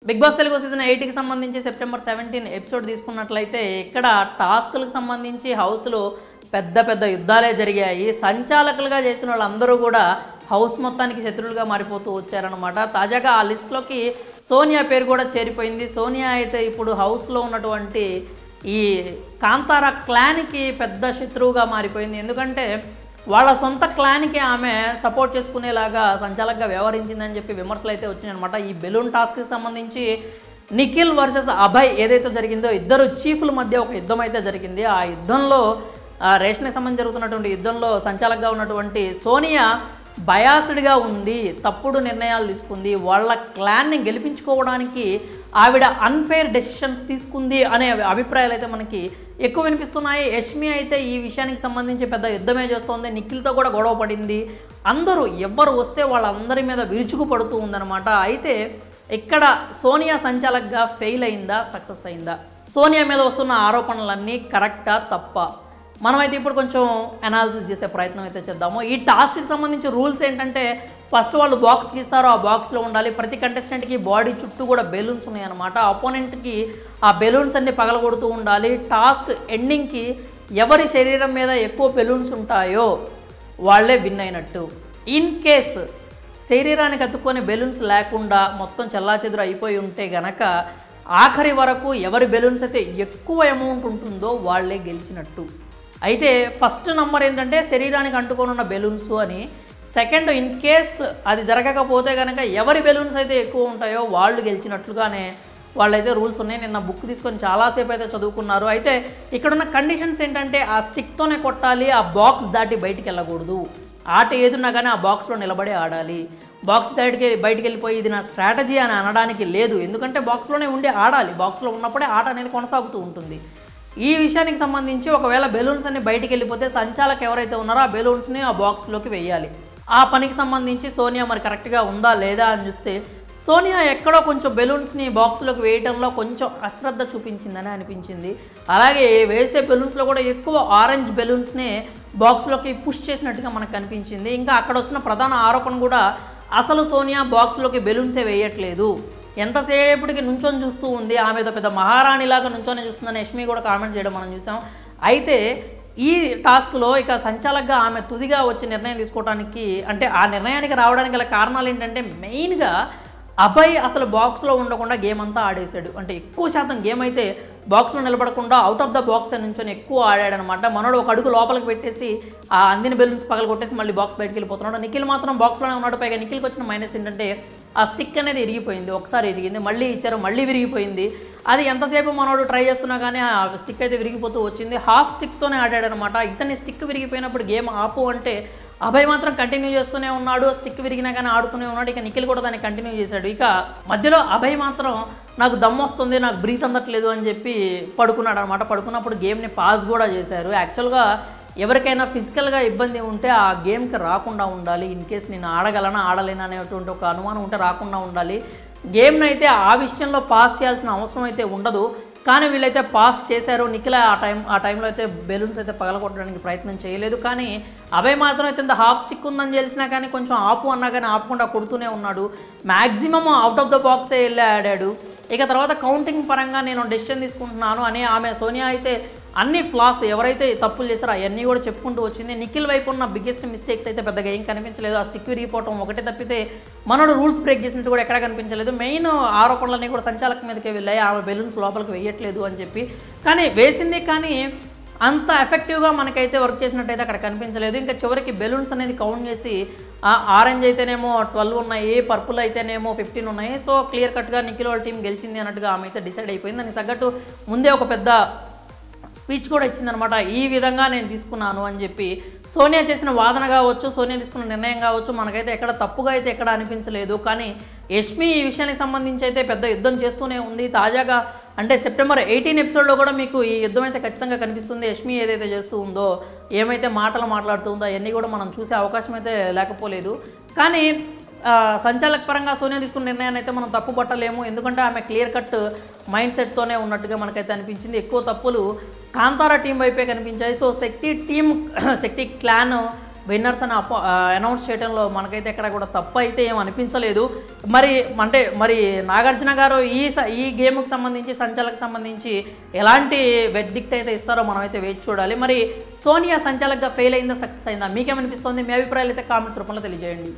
Big boss Telugu season 8కి సంబంధించి September 17 episode తీసుకున్నట్లయితే ఇక్కడ టాస్కులకు సంబంధించి హౌస్లో పెద్ద పెద్ద యుద్ధాలే జరిగాయి. సంచాలకులుగా చేసిన వాళ్ళందరూ కూడా హౌస్ మొత్తానికి శత్రువులుగా మారిపోతూ వచ్చారనమాట. తాజాగా ఆ లిస్టులోకి సోనియా పేరు కూడా చేరిపోయింది. సోనియా అయితే ఇప్పుడు హౌస్లో ఉన్నటువంటి ఈ కాంతారా క్లాన్కి పెద్ద శత్రువుగా మారిపోయింది. ఎందుకంటే వాళ్ళ సొంత క్లాన్కి ఆమె సపోర్ట్ చేసుకునేలాగా సంచాలకంగా వ్యవహరించిందని చెప్పి విమర్శలు అయితే వచ్చినాయన్నమాట. ఈ బెలూన్ టాస్క్కి సంబంధించి నిఖిల్ వర్సెస్ అభయ్ ఏదైతే జరిగిందో ఇద్దరు చీఫ్ల మధ్య ఒక యుద్ధం అయితే జరిగింది. ఆ యుద్ధంలో రేషన్కి సంబంధించి జరుగుతున్నటువంటి యుద్ధంలో సంచాలకంగా ఉన్నటువంటి సోనియా బయాస్డ్గా ఉంది, తప్పుడు నిర్ణయాలు తీసుకుంది, వాళ్ళ క్లాన్ని గెలిపించుకోవడానికి ఆవిడ అన్ఫెయిర్ డెసిషన్స్ తీసుకుంది అనే అభిప్రాయాలు అయితే మనకి ఎక్కువ వినిపిస్తున్నాయి. యష్మి అయితే ఈ విషయానికి సంబంధించి పెద్ద యుద్ధమే చేస్తోంది. నిఖిల్తో కూడా గొడవ పడింది. అందరూ ఎవ్వరు వస్తే వాళ్ళందరి మీద విరుచుకు పడుతూ ఉందన్నమాట. అయితే ఇక్కడ సోనియా సంచాలకగా ఫెయిల్ అయిందా, సక్సెస్ అయిందా? సోనియా మీద వస్తున్న ఆరోపణలన్నీ కరెక్టా తప్ప? మనమైతే ఇప్పుడు కొంచెం అనాలిసిస్ చేసే ప్రయత్నం అయితే చేద్దాము. ఈ టాస్క్కి సంబంధించి రూల్స్ ఏంటంటే ఫస్ట్ వాళ్ళు బాక్స్కి ఇస్తారో ఆ బాక్స్లో ఉండాలి. ప్రతి కంటెస్టెంట్కి బాడీ చుట్టూ కూడా బెలూన్స్ ఉన్నాయన్నమాట. అపోనెంట్కి ఆ బెలూన్స్ అన్ని పగలగొడుతూ ఉండాలి. టాస్క్ ఎండింగ్కి ఎవరి శరీరం మీద ఎక్కువ బెలూన్స్ ఉంటాయో వాళ్ళే విన్ అయినట్టు. ఇన్ కేస్ శరీరానికి అతుక్కొని బెలూన్స్ లేకుండా మొత్తం చెల్లాచెదురు అయిపోయి ఉంటే గనక ఆఖరి వరకు ఎవరి బెలూన్స్ అయితే ఎక్కువ అమౌంట్ ఉంటుందో వాళ్ళే గెలిచినట్టు. అయితే ఫస్ట్ నంబర్ ఏంటంటే శరీరానికి అంటుకొని ఉన్న బెలూన్స్ అని. సెకండ్, ఇన్ కేస్ అది జరగకపోతే కనుక ఎవరి బెలూన్స్ అయితే ఎక్కువ ఉంటాయో వాళ్ళు గెలిచినట్లుగానే వాళ్ళైతే రూల్స్ ఉన్నాయి. నిన్న బుక్ తీసుకొని చాలాసేపు అయితే చదువుకున్నారు. అయితే ఇక్కడున్న కండిషన్స్ ఏంటంటే ఆ స్టిక్తోనే కొట్టాలి, ఆ బాక్స్ దాటి బయటికి వెళ్ళకూడదు. ఆట ఏదున్నా కానీ ఆ బాక్స్లో నిలబడే ఆడాలి. బాక్స్ దాటికి బయటికి వెళ్ళిపోయి ఇది నా స్ట్రాటజీ అని అనడానికి లేదు. ఎందుకంటే బాక్స్లోనే ఉండి ఆడాలి. బాక్స్లో ఉన్నప్పుడే ఆట అనేది కొనసాగుతూ ఉంటుంది. ఈ విషయానికి సంబంధించి ఒకవేళ బెలూన్స్ అన్ని బయటికి వెళ్ళిపోతే సంచాలక్ ఎవరైతే ఉన్నారో ఆ బెలూన్స్ని ఆ బాక్స్లోకి వేయాలి. ఆ పనికి సంబంధించి సోనియా మరి కరెక్ట్గా ఉందా లేదా అని చూస్తే సోనియా ఎక్కడో కొంచెం బెలూన్స్ని బాక్స్లోకి వేయడంలో కొంచెం అశ్రద్ధ చూపించిందని అనిపించింది. అలాగే వేసే బెలూన్స్లో కూడా ఎక్కువ ఆరెంజ్ బెలూన్స్నే బాక్స్లోకి పుష్ చేసినట్టుగా మనకు కనిపించింది. ఇంకా అక్కడ వచ్చిన ప్రధాన ఆరోపణ కూడా అసలు సోనియా బాక్స్లోకి బెలూన్సే వేయట్లేదు, ఎంతసేపటికి నుంచొని చూస్తూ ఉంది, ఆమె పెద్ద మహారాణిలాగా నుంచొని చూస్తుందని యష్మి కూడా కామెంట్ చేయడం మనం చూసాం. అయితే ఈ టాస్క్లో ఇక సంచాలకగా ఆమె తుదిగా వచ్చి నిర్ణయం తీసుకోవడానికి అంటే ఆ నిర్ణయానికి రావడానికి గల కారణాలు ఏంటంటే మెయిన్గా అభయ్ అసలు బాక్స్లో ఉండకుండా గేమ్ అంతా ఆడేశాడు. అంటే ఎక్కువ శాతం గేమ్ అయితే బాక్స్లో నిలబడకుండా అవుట్ ఆఫ్ ద బాక్స్ నుంచి ఎక్కువ ఆడాడనమాట. మనోడు ఒక అడుగు లోపలికి పెట్టేసి ఆ అందిన బెలూన్స్ పగలు కొట్టేసి మళ్ళీ బాక్స్ బయటకు వెళ్ళిపోతున్నాడు. నిఖిల్ మాత్రం బాక్స్లోనే ఉన్నాడు. పైగా నిఖిల్కి వచ్చిన మైనస్ ఏంటంటే ఆ స్టిక్ అనేది ఇరిగిపోయింది. ఒకసారి ఇరిగింది, మళ్ళీ ఇచ్చారు, మళ్ళీ విరిగిపోయింది. అది ఎంతసేపు మనోడు ట్రై చేస్తున్నా కానీ ఆ స్టిక్ అయితే విరిగిపోతూ వచ్చింది. హాఫ్ స్టిక్తోనే ఆడాడనమాట. ఇతని స్టిక్ విరిగిపోయినప్పుడు గేమ్ ఆపు అంటే అభయ్ మాత్రం కంటిన్యూ చేస్తూనే ఉన్నాడు. స్టిక్ విరిగినా కానీ ఆడుతూనే ఉన్నాడు. ఇక నిఖిల్ కూడా దాన్ని కంటిన్యూ చేశాడు. ఇక మధ్యలో అభయ్ మాత్రం నాకు దమ్ము వస్తుంది, నాకు బ్రీత్ అందట్లేదు అని చెప్పి పడుకున్నాడు అనమాట. పడుకున్నప్పుడు గేమ్ని పాజ్ కూడా చేశారు. యాక్చువల్గా ఎవరికైనా ఫిజికల్గా ఇబ్బంది ఉంటే ఆ గేమ్కి రాకుండా ఉండాలి. ఇన్ కేస్ నేను ఆడగలనా ఆడలేనా అనేటువంటి ఒక అనుమానం ఉంటే రాకుండా ఉండాలి. గేమ్ని అయితే ఆ విషయంలో పాస్ చేయాల్సిన అవసరం అయితే ఉండదు. కానీ వీళ్ళైతే పాస్ చేశారు. నిఖిల్ ఆ టైంలో అయితే బెలూన్స్ అయితే పగలగొట్టడానికి ప్రయత్నం చేయలేదు. కానీ అభయ్ మాత్రం అయితే ఇంత హాఫ్ స్టిక్ ఉందని తెలిసినా కానీ కొంచెం ఆపు అన్నా కానీ ఆపకుండా కొడుతూనే ఉన్నాడు. మ్యాక్సిమం అవుట్ ఆఫ్ ద బాక్సే వెళ్ళి ఆడాడు. ఇక తర్వాత కౌంటింగ్ పరంగా నేను డెసిషన్ తీసుకుంటున్నాను అని ఆమె సోనియా అయితే అన్ని ఫ్లాస్ ఎవరైతే తప్పులు చేశారో అవన్నీ కూడా చెప్పుకుంటూ వచ్చింది. నిఖిల్ వైపు ఉన్న బిగ్గెస్ట్ మిస్టేక్స్ అయితే పెద్దగా ఏం కనిపించలేదు. ఆ స్టిక్ విరిగిపోవటం ఒకటే తప్పితే మనోడు రూల్స్ బ్రేక్ చేసినట్టు కూడా ఎక్కడా కనిపించలేదు. మెయిన్ ఆరోపణలన్నీ కూడా సంచాలక మీదకే వెళ్ళాయి. ఆమె బెలూన్స్ లోపలికి వేయట్లేదు అని చెప్పి. కానీ వేసింది, కానీ అంత ఎఫెక్టివ్గా మనకైతే వర్క్ చేసినట్టయితే అక్కడ కనిపించలేదు. ఇంకా చివరికి బెలూన్స్ అనేది కౌంట్ చేసి ఆరెంజ్ అయితేనేమో 12 ఉన్నాయి, పర్పుల్ అయితేనేమో 15 ఉన్నాయి. సో క్లియర్ కట్గా నిఖిల్ వాళ్ళ టీం గెలిచింది అన్నట్టుగా ఆమె అయితే డిసైడ్ అయిపోయింది. దానికి తగ్గట్టు ముందే ఒక పెద్ద స్పీచ్ కూడా ఇచ్చిందనమాట. ఈ విధంగా నేను తీసుకున్నాను అని చెప్పి. సోనియా చేసిన వాదన కావచ్చు, సోనియా తీసుకున్న నిర్ణయం కావచ్చు, మనకైతే ఎక్కడ తప్పుగా అయితే ఎక్కడ అనిపించలేదు. కానీ యష్మి ఈ విషయానికి సంబంధించి అయితే పెద్ద యుద్ధం చేస్తూనే ఉంది. తాజాగా అంటే సెప్టెంబర్ 18 ఎపిసోడ్లో కూడా మీకు ఈ యుద్ధం అయితే ఖచ్చితంగా కనిపిస్తుంది. యష్మి ఏదైతే చేస్తూ ఉందో, ఏమైతే మాటలు మాట్లాడుతూ ఉందో అవన్నీ కూడా మనం చూసే అవకాశం అయితే లేకపోలేదు. కానీ సంచాలక పరంగా సోనియా తీసుకున్న నిర్ణయాన్ని అయితే మనం తప్పు పట్టలేము. ఎందుకంటే ఆమె క్లియర్ కట్ మైండ్ సెట్తోనే ఉన్నట్టుగా మనకైతే అనిపించింది. ఎక్కువ తప్పులు కాంతారా టీం వైపే కనిపించాయి. సో శక్తి టీం, శక్తి క్లాన్ విన్నర్స్ అని అనౌన్స్ చేయడంలో మనకైతే ఎక్కడ కూడా తప్పు అయితే ఏం అనిపించలేదు. మరి నాగార్జున గారు ఈ గేమ్కి సంబంధించి సంచాలకు సంబంధించి ఎలాంటి వెర్డిక్ట్ అయితే ఇస్తారో మనమైతే వేచి చూడాలి. మరి సోనియా సంచాలకుగా ఫెయిల్ అయిందా, సక్సెస్ అయిందా, మీకేమనిపిస్తుంది? మీ అభిప్రాయాలు అయితే కామెంట్స్ రూపంలో తెలియజేయండి.